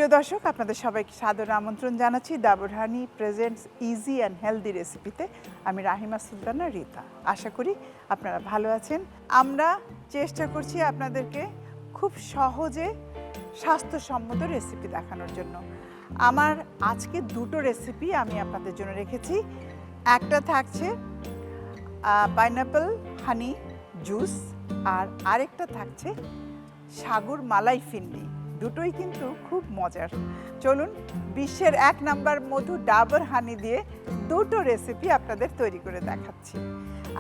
প্রিয় দর্শক, আপনাদের সবাইকে সাদর আমন্ত্রণ জানাচ্ছি ডাবর হানি প্রেজেন্টস ইজি অ্যান্ড হেলদি রেসিপিতে। আমি রাহিমা সুলতানা রিতা। আশা করি আপনারা ভালো আছেন। আমরা চেষ্টা করছি আপনাদেরকে খুব সহজে স্বাস্থ্যসম্মত রেসিপি দেখানোর জন্য। আমার আজকে দুটো রেসিপি আমি আপনাদের জন্য রেখেছি। একটা থাকছে পাইনাপল হানি জুস, আর আরেকটা থাকছে সাগর মালাই ফিরনি। দুটোই কিন্তু খুব মজার। চলুন বিশ্বের 1 নাম্বার মধু ডাবর হানি দিয়ে দুটো রেসিপি আপনাদের তৈরি করে দেখাচ্ছি।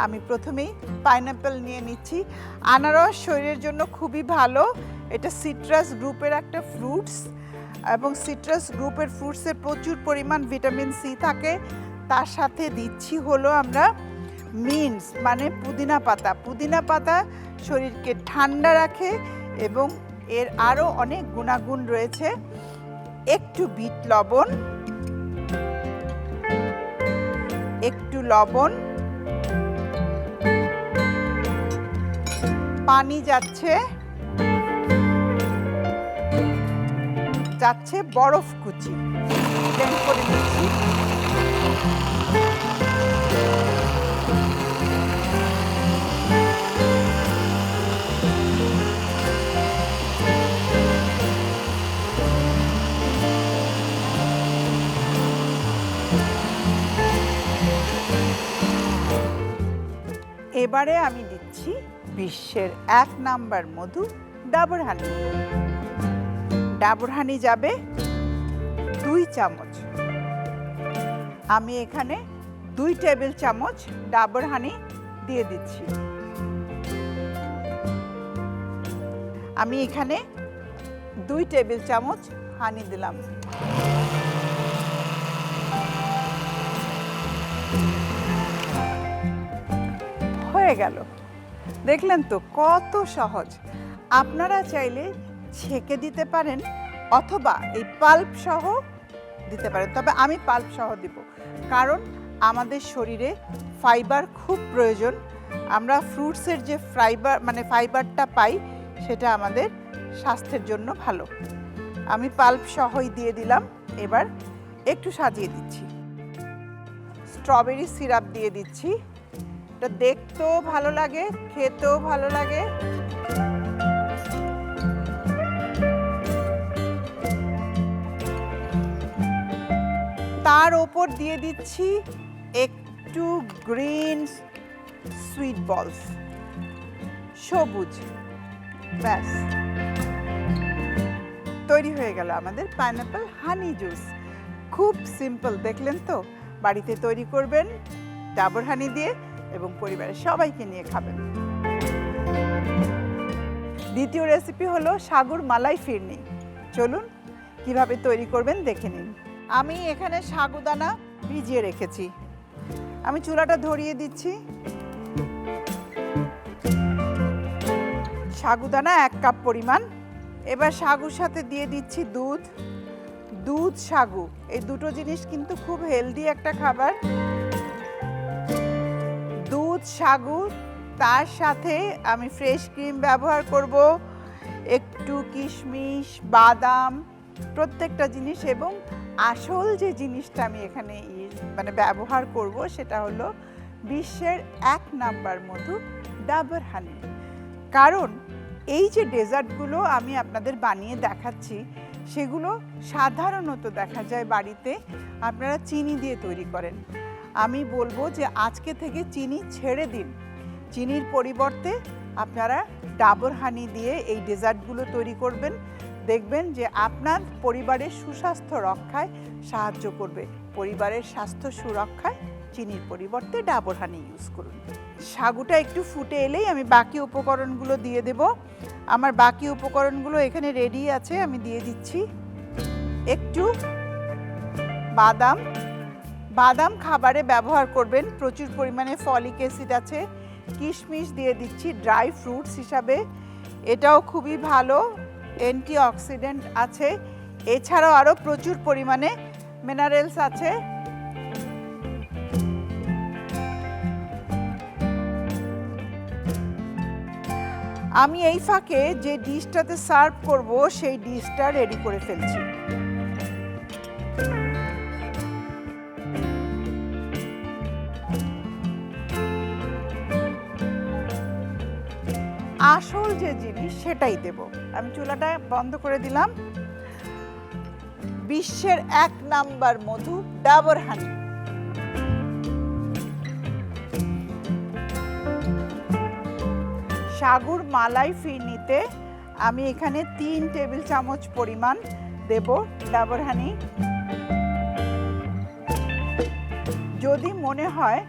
আমি প্রথমেই পাইনাপল নিয়ে নিচ্ছি। আনারস শরীরের জন্য খুবই ভালো। এটা সিট্রাস গ্রুপের একটা ফ্রুটস, এবং সিট্রাস গ্রুপের ফ্রুটসে প্রচুর পরিমাণ ভিটামিন সি থাকে। তার সাথে দিচ্ছি হলো আমরা মিন্টস মানে পুদিনা পাতা। পুদিনা পাতা শরীরকে ঠান্ডা রাখে এবং এর আরও অনেক গুণাগুণ রয়েছে। একটু বিট লবণ, একটু লবণ, পানি যাচ্ছে বরফ কুচি ব্লেন্ড করে দিচ্ছি। এবারে আমি দিচ্ছি বিশ্বের 1 নাম্বার মধু ডাবর হানি। ডাবর হানি যাবে 2 চামচ। আমি এখানে 2 টেবিল চামচ ডাবর হানি দিয়ে দিচ্ছি। আমি এখানে 2 টেবিল চামচ হানি দিলাম। হয়ে গেল। দেখলেন তো কত সহজ। আপনারা চাইলে ছেঁকে দিতে পারেন অথবা এই পাল্প সহ দিতে পারেন, তবে আমি পাল্প সহ দিব, কারণ আমাদের শরীরে ফাইবার খুব প্রয়োজন। আমরা ফ্রুটসের যে ফাইবারটা পাই সেটা আমাদের স্বাস্থ্যের জন্য ভালো। আমি পাল্প সহই দিয়ে দিলাম। এবার একটু সাজিয়ে দিচ্ছি। স্ট্রবেরি সিরাপ দিয়ে দিচ্ছি। এটা দেখতেও ভালো লাগে, খেতেও ভালো লাগে। তার ওপর দিয়ে দিচ্ছি একটু গ্রিন সুইট বলস, সবুজ। ব্যাস, তৈরি হয়ে গেল আমাদের পাইনাপল হানি জুস। খুব সিম্পল, দেখলেন তো? বাড়িতে তৈরি করবেন ডাবর হানি দিয়ে এবং পরিবারের সবাইকে নিয়ে খাবেন। দ্বিতীয় রেসিপি হলো সাগর মালাই ফিরনি। চলুন কিভাবে তৈরি করবেন দেখে নিন। আমি এখানে সাগুদানা ভিজিয়ে রেখেছি। আমি চুলাটা ধরিয়ে দিচ্ছি। সাগুদানা 1 কাপ পরিমাণ। এবার সাগুর সাথে দিয়ে দিচ্ছি দুধ সাগু। এই দুটো জিনিস কিন্তু খুব হেলদি একটা খাবার। দুধ সাগু, তার সাথে আমি ফ্রেশ ক্রিম ব্যবহার করব, একটু কিশমিশ, বাদাম, প্রত্যেকটা জিনিস। এবং আসল যে জিনিসটা আমি এখানে ব্যবহার করব সেটা হলো বিশ্বের 1 নাম্বার মধু ডাবর হানি। কারণ এই যে ডেজার্টগুলো আমি আপনাদের বানিয়ে দেখাচ্ছি সেগুলো সাধারণত দেখা যায় বাড়িতে আপনারা চিনি দিয়ে তৈরি করেন। আমি বলবো যে আজকে থেকে চিনি ছেড়ে দিন। চিনির পরিবর্তে আপনারা ডাবর হানি দিয়ে এই ডেজার্টগুলো তৈরি করবেন। দেখবেন যে আপনার পরিবারের সুস্বাস্থ্য রক্ষায় সাহায্য করবে। পরিবারের স্বাস্থ্য সুরক্ষায় চিনির পরিবর্তে ডাবর হানি ইউজ করুন। সাগুটা একটু ফুটে এলেই আমি বাকি উপকরণগুলো দিয়ে দেব। আমার বাকি উপকরণগুলো এখানে রেডি আছে, আমি দিয়ে দিচ্ছি। একটু বাদাম খাবারে ব্যবহার করবেন, প্রচুর পরিমাণে ফলিক অ্যাসিড আছে। কিশমিশ দিয়ে দিচ্ছি ড্রাই ফ্রুটস হিসাবে, এটাও খুবই ভালো, অ্যান্টিঅক্সিডেন্ট আছে। এছাড়াও আরও প্রচুর পরিমাণে মিনারেলস আছে। আমি এই ফাঁকে যে ডিশটাতে সার্ভ করব সেই ডিশটা রেডি করে ফেলছি। আসল যে জিনিস সেটাই দেব। আমি চুলাটা বন্ধ করে দিলাম। বিশ্বের 1 নাম্বার মধু ডাবর হানি। সাগর মালাই ফিরনিতে আমি এখানে 3 টেবিল চামচ পরিমাণ দেব ডাবর হানি। যদি মনে হয়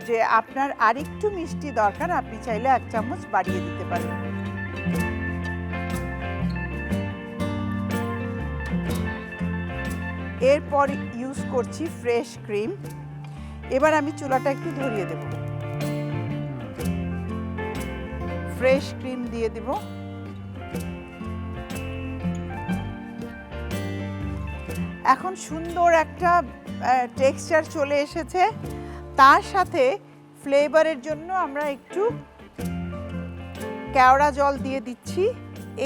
যে আপনার আরেকটু মিষ্টি দরকার, আপনি চাইলে 1 চামচ বাড়িয়ে দিতে পারেন। এরপর ইউজ করছি ফ্রেশ ক্রিম। এবার আমি চুলাটা একটু ধরিয়ে দেব। ফ্রেশ ক্রিম দিয়ে দেব। এখন সুন্দর একটা টেক্সচার চলে এসেছে। তার সাথে ফ্লেভারের জন্য আমরা একটু কেওড়া জল দিয়ে দিচ্ছি,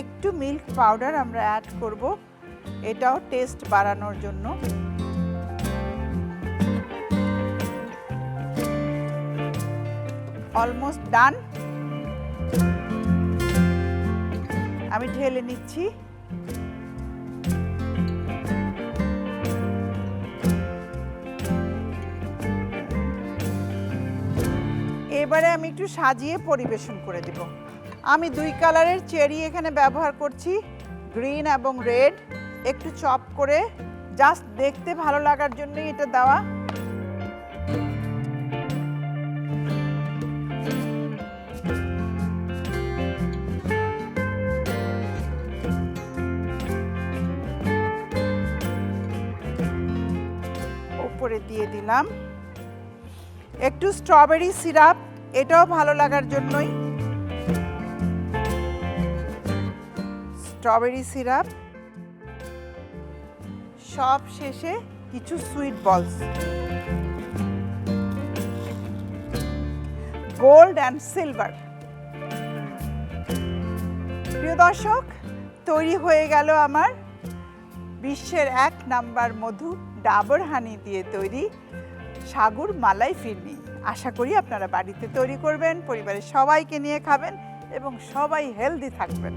একটু মিল্ক পাউডার আমরা অ্যাড করব, এটাও টেস্ট বাড়ানোর জন্য। Almost done. আমি ঢেলে নিচ্ছি। এবারে আমি একটু সাজিয়ে পরিবেশন করে দেব। আমি 2 কালারের চেরি এখানে ব্যবহার করছি, গ্রিন এবং রেড, একটু চপ করে, জাস্ট দেখতে ভালো লাগার জন্যই এটা দেওয়া। উপরে দিয়ে দিলাম একটু স্ট্রবেরি সিরাপ, এটাও ভালো লাগার জন্যই। স্ট্রবেরি সিরাপ, সব শেষে কিছু সুইট বলস, গোল্ড অ্যান্ড সিলভার। প্রিয় দর্শক, তৈরি হয়ে গেল আমার বিশ্বের 1 নাম্বার মধু ডাবর হানি দিয়ে তৈরি সাগর মালাই ফিরনি। আশা করি আপনারা বাড়িতে তৈরি করবেন, পরিবারের সবাইকে নিয়ে খাবেন এবং সবাই হেলদি থাকবেন।